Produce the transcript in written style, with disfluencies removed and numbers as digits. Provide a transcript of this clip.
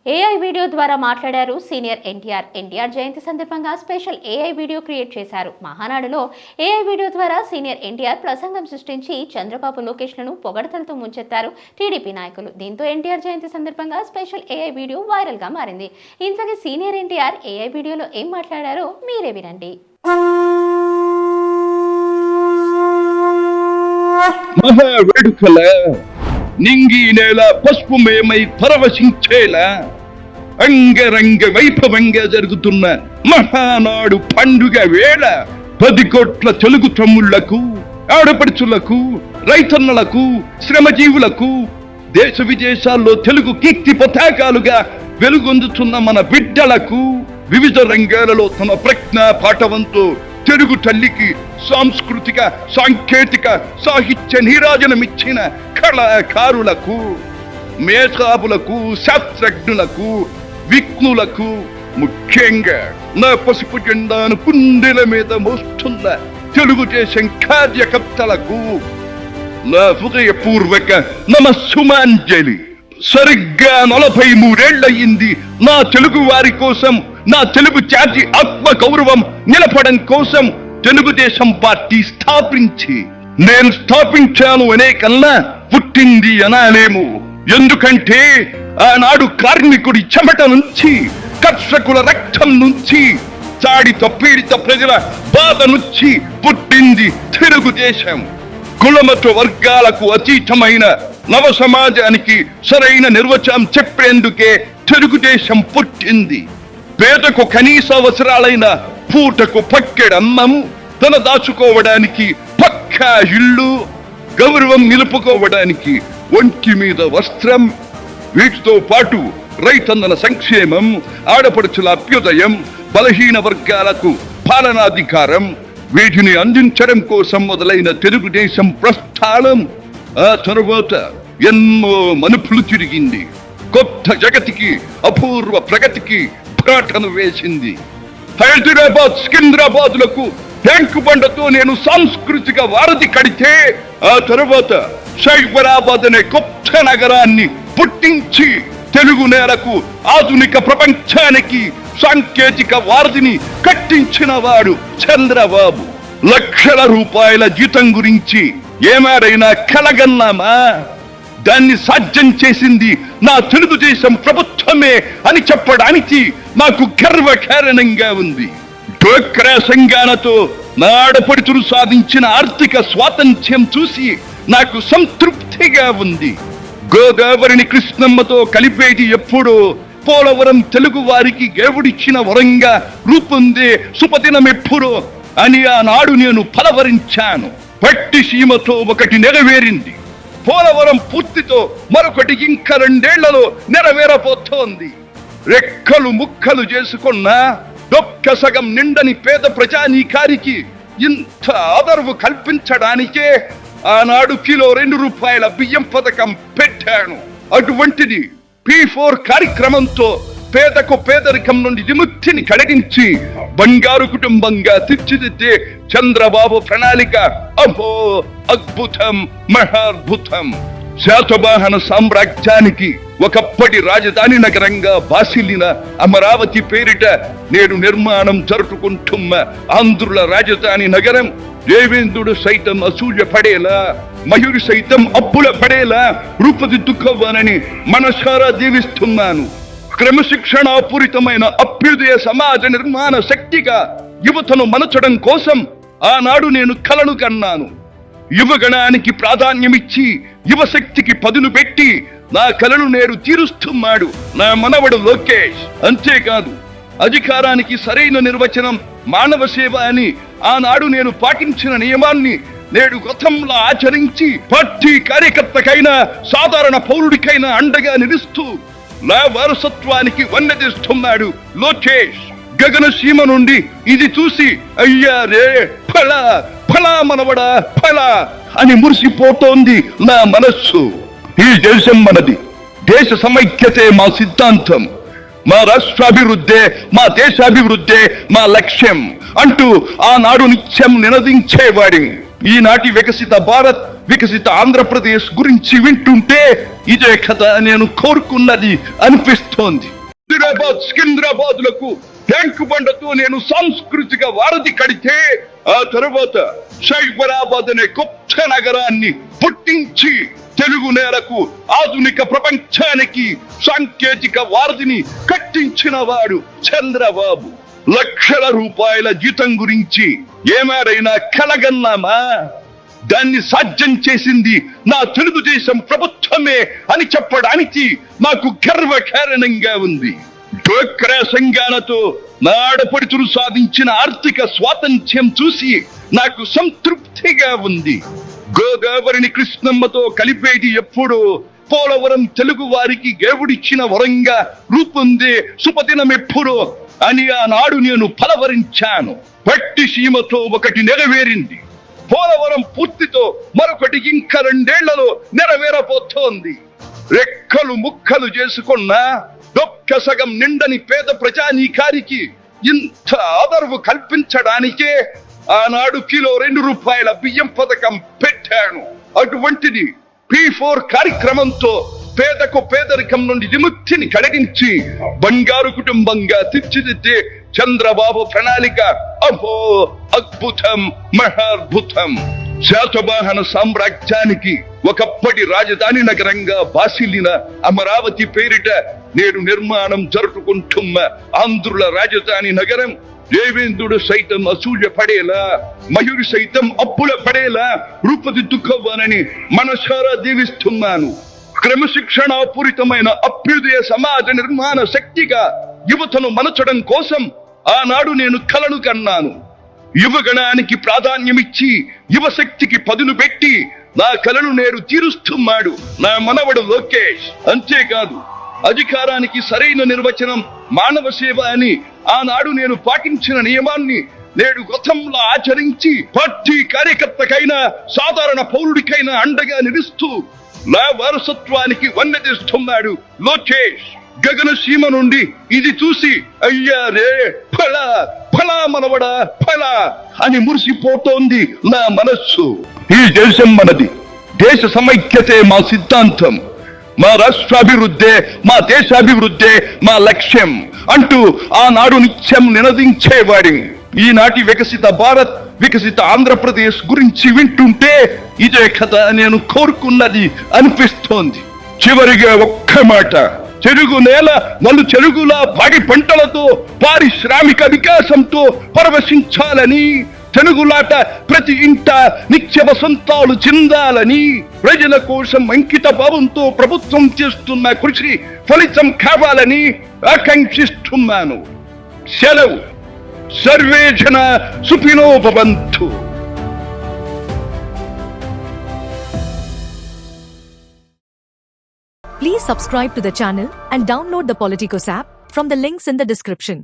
AI video ద్వారా మాట్లాడారు senior NTR జయంతి సందర్భంగా స్పెషల్ ఏఐ వీడియో క్రియేట్ చేశారు. మహానాడులో ఏఐ వీడియో ద్వారా సీనియర్ ఎన్టీఆర్ ప్రసంగం సృష్టించి చంద్రబాబు లోకేష్లను పొగడతలతో ముంచెత్తారు టీడీపీ నాయకులు. దీంతో ఎన్టీఆర్ జయంతి సందర్భంగా స్పెషల్ ఏఐ వీడియో వైరల్ గా మారింది. ఇంతకీ సీనియర్ ఎన్టీఆర్ ఏఐ వీడియోలో ఏం మాట్లాడారో మీరే వినండి. మహావేడుకల నింగి నేల పసుపుమయమై పరవశించేలా అంగరంగ వైభవంగా జరుగుతున్న మహానాడు పండుగ వేళ 10 కోట్ల తెలుగు తమ్ముళ్లకు, ఆడపడుచులకు, రైతన్నలకు, శ్రమజీవులకు, దేశ విదేశాల్లో తెలుగు కీర్తి పతాకాలుగా వెలుగొందుతున్న మన బిడ్డలకు వివిధ రంగాలలో తమ ప్రజ్ఞా పాఠవంతో తెలుగు తల్లికి సాంస్కృతిక, సాంకేతిక, సాహిత్య నీరాజనమిచ్చిన కళాకారులకు, మేధావులకు, శాస్త్రజ్ఞులకు, విఘ్నులకు, ముఖ్యంగా నా పసుపు జెండాను కుండెల మీద మోస్తున్న తెలుగుదేశం కార్యకర్తలకు నా హృదయపూర్వక నమస్సుమాంజలి. సరిగ్గా 43 ఏళ్లయింది నా తెలుగు వారి కోసం, నా తెలుగు జాతి ఆత్మ గౌరవం నిలపడం కోసం తెలుగుదేశం పార్టీ స్థాపించి. నేను స్థాపించాను అనే కన్నా పుట్టింది అనాలేము. ఎందుకంటే ఆనాడు కార్మికుడి చెమట నుంచి, కర్షకుల రక్తం నుంచి, చాడిత పీడిత ప్రజల బాధ నుంచి పుట్టింది తెలుగుదేశం. కులమత వర్గాలకు అతీతమైన నవ సమాజానికి సరైన నిర్వచనం చెప్పేందుకే తెలుగుదేశం పుట్టింది. పేదకు కనీస అవసరాలైన పూటకు పక్కెడన్నం, తన దాచుకోవడానికి పక్కా ఇల్లు, గౌరవం నిలుపుకోవడానికి ఒంటి మీద వస్త్రం, వీటితో పాటు రైతన్నల సంక్షేమం, ఆడపడుచుల అభ్యుదయం, బలహీన వర్గాలకు పాలనాధికారం, వీటిని అందించడం కోసం మొదలైన తెలుగుదేశం ప్రస్థానం ఆ తరువాత ఎన్నో మలుపులు తిరిగింది. కొత్త జగతికి, అపూర్వ ప్రగతికి పాటను వేసింది. హైదరాబాద్, సికింద్రాబాద్లకు ట్యాంకు బండతో నేను సాంస్కృతిక వారధి కడితే, ఆ తరువాత సైబరాబాద్ అనే కొత్త నగరాన్ని పుట్టించి తెలుగు నేలకు, ఆధునిక ప్రపంచానికి సాంకేతిక వారధిని కట్టించిన వాడు చంద్రబాబు. లక్షల రూపాయల జీతం గురించి ఏమారైనా కలగన్నామా? దాన్ని సాధ్యం చేసింది నా తెలుగుదేశం ప్రభుత్వమే అని చెప్పడానికి నాకు గర్వకారణంగా ఉంది. డ్వాక్రా సంఘాలతో నా ఆడపడుచులు సాధించిన ఆర్థిక స్వాతంత్ర్యం చూసి నాకు సంతృప్తిగా ఉంది. గోదావరిని కృష్ణమ్మతో కలిపేది ఎప్పుడో పోలవరం తెలుగు వారికి దేవుడిచ్చిన వరంగా రూపొందే శుభదినం ఎప్పుడో అని ఆనాడు నేను పలవరించాను. పట్టి సీమతో ఒకటి నెరవేరింది. పోలవరం పూర్తితో మరొకటి ఇంకా 2 ఏళ్లలో నెరవేరబోతోంది. రెక్కలు ముక్కలు చేసుకున్న డొక్క సగం నిండని పేద ప్రజానీకారికి ఇంత ఆదరవు కల్పించడానికే ఆనాడు కిలో 2 రూపాయల బియ్యం పథకం పెట్టాను. అటువంటిది P4 కార్యక్రమంతో పేదకు పేదరికం నుండి విముక్తిని కలిగించి బంగారు కుటుంబంగా తీర్చిదిద్దే చంద్రబాబు ప్రణాళిక అహో అద్భుతం, మహాద్భుతం. శాతవాహన సామ్రాజ్యానికి ఒకప్పటి రాజధాని నగరంగా బాసిల్లిన అమరావతి పేరిట నేడు నిర్మాణం జరుపుకుంటున్న ఆంధ్రుల రాజధాని నగరం దేవేంద్రుడు సైతం అసూయ పడేలా, మయూరి సైతం అప్పుల పడేలా రూపుదిద్దుకోవాలని మనసారా దీవిస్తున్నాను. క్రమశిక్షణాపూరితమైన అభ్యుదయ సమాజ నిర్మాణ శక్తిగా యువతను మలచడం కోసం ఆనాడు నేను కలను కన్నాను. యువగణానికి ప్రాధాన్యమిచ్చి యువశక్తికి పదును పెట్టి నా కలను నేడు తీరుస్తున్నాడు నా మనవడు లోకేష్. అంతేకాదు, అధికారానికి సరైన నిర్వచనం మానవ సేవ అని ఆనాడు నేను పాటించిన నియమాన్ని నేడు గతంలో ఆచరించి పార్టీ కార్యకర్తకైనా సాధారణ పౌరుడికైనా అండగా నిలుస్తూ నా వారసత్వానికి వన్నెదిస్తున్నాడు లోకేష్. గగన సీమ నుండి ఇది చూసి అయ్యా రే ఫలా ఫలా మనవడా ఫలా అని మురిసిపోతోంది నా మనస్సు. ఈ దేశం మనది, దేశ సమైక్యతే మా సిద్ధాంతం, మా రాష్ట్రాభివృద్ధే మా దేశాభివృద్ధే మా లక్ష్యం అంటూ ఆనాడు నిత్యం నినదించేవాడిని. ఈనాటి వికసిత భారత్, వికసిత ఆంధ్రప్రదేశ్ గురించి వింటుంటే ఇదే కదా నేను కోరుకున్నది అనిపిస్తోంది. హైదరాబాద్ సికింద్రాబాద్ లకు ట్యాంకు బండతో నేను సాంస్కృతిక వారధి కడితే, ఆ తర్వాత సైబరాబాద్ అనే కొత్త నగరాన్ని పుట్టించి తెలుగు నేలకు ఆధునిక ప్రపంచానికి సాంకేతిక వారధిని కట్టించిన వాడు చంద్రబాబు. లక్షల రూపాయల జీతం గురించి ఏమారైనా కలగన్నామా? దాన్ని సాధ్యం చేసింది నా తెలుగుదేశం ప్రభుత్వమే అని చెప్పడానికి నాకు గర్వకారణంగా ఉంది. డ్వాక్రా సంఘాలతో నా ఆడపడుచులు సాధించిన ఆర్థిక స్వాతంత్ర్యం చూసి నాకు సంతృప్తిగా ఉంది. గోదావరిని కృష్ణమ్మతో కలిపేది ఎప్పుడో పోలవరం తెలుగు వారికి దేవుడిచ్చిన వరంగా రూపొందే శుభదినం ఎప్పుడో అని ఆనాడు నేను పలవరించాను. పట్టిసీమతో ఒకటి నెరవేరింది. పోలవరం పూర్తితో మరొకటి ఇంకా 2 ఏళ్లలో నెరవేరబోతోంది. రెక్కలు ముక్కలు చేసుకున్న డొక్క సగం నిండని పేద ప్రజానీకారికి ఇంత ఆదరవు కల్పించడానికే ఆనాడు కిలో 2 రూపాయల బియ్యం పథకం పెట్టాను. అటువంటిది P4 కార్యక్రమంతో పేదకు పేదరికం నుండి విముక్తిని కలిగించి బంగారు కుటుంబంగా తీర్చిదిద్దే చంద్రబాబు ప్రణాళిక అహో అద్భుతం, మహాద్భుతం. శాతవాహన సామ్రాజ్యానికి ఒకప్పటి రాజధాని నగరంగా బాసిల్లిన అమరావతి పేరిట నేడు నిర్మాణం జరుపుకుంటున్న ఆంధ్రుల రాజధాని నగరం దేవేంద్రుడు సైతం అసూయ పడేలా, మయూరి సైతం అప్పుల పడేలా రూపుదిద్దుకోవాలని మనసారా దీవిస్తున్నాను. క్రమశిక్షణాపూరితమైన అభ్యుదయ సమాజ నిర్మాణ శక్తిగా యువతను మలచడం కోసం ఆనాడు నేను కలను కన్నాను. యువగణానికి ప్రాధాన్యమిచ్చి యువశక్తికి పదును పెట్టి నా కలను నేడు తీరుస్తున్నాడు నా మనవడు లోకేష్. అంతేకాదు, అధికారానికి సరైన నిర్వచనం మానవ సేవ అని ఆనాడు నేను పాటించిన నియమాన్ని నేడు గతంలో ఆచరించి పార్టీ కార్యకర్తకైనా సాధారణ పౌరుడికైనా అండగా నిలుస్తూ నా వారసత్వానికి వన్నెదిస్తున్నాడు లోకేష్. గగన సీమ నుండి ఇది చూసి అయ్యా రే ఫలా ఫలా మనవడా ఫలా అని మురిసిపోతోంది నా మనస్సు. ఈ దేశం మనది, దేశ సమైక్యతే మా సిద్ధాంతం, మా రాష్ట్రాభివృద్ధే మా దేశాభివృద్ధే మా లక్ష్యం అంటూ ఆనాడు నిత్యం నినదించేవాడి. ఈనాటి వికసిత భారత్, వికసిత ఆంధ్రప్రదేశ్ గురించి వింటుంటే ఇదే కదా నేను కోరుకున్నది అనిపిస్తోంది. చివరిగా ఒక్క మాట, తెలుగు నేల నలు చెరుగులా పాడి పంటలతో పారిశ్రామిక వికాసంతో పరవశించాలని, తెలుగులాట ప్రతి ఇంట నిత్య వసంతాలు చెందాలని, ప్రజల కోసం అంకిత భావంతో ప్రభుత్వం చేస్తున్న కృషి ఫలితం కావాలని ఆకాంక్షిస్తున్నాను. సెలవు. సర్వే జన సుఖినో భవంతు. Please subscribe to the channel and download the Politicos app from the links in the description.